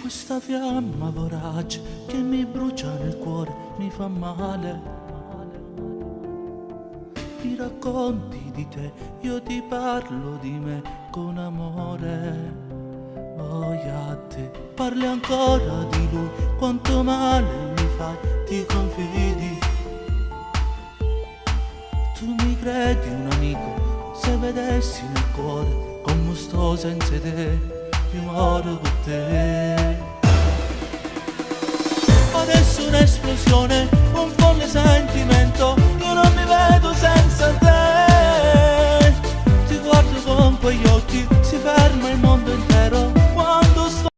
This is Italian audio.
Questa fiamma vorace che mi brucia nel cuore, mi fa male. Mi racconti di te, io ti parlo di me con amore. Voglia a te, parli ancora di lui, quanto male mi fai, ti confidi. Tu mi credi un amico, se vedessi nel cuore come sto senza te, io muoro con te. Adesso un'esplosione, un folle sentimento, io non mi vedo senza te. Ti guardo con quegli occhi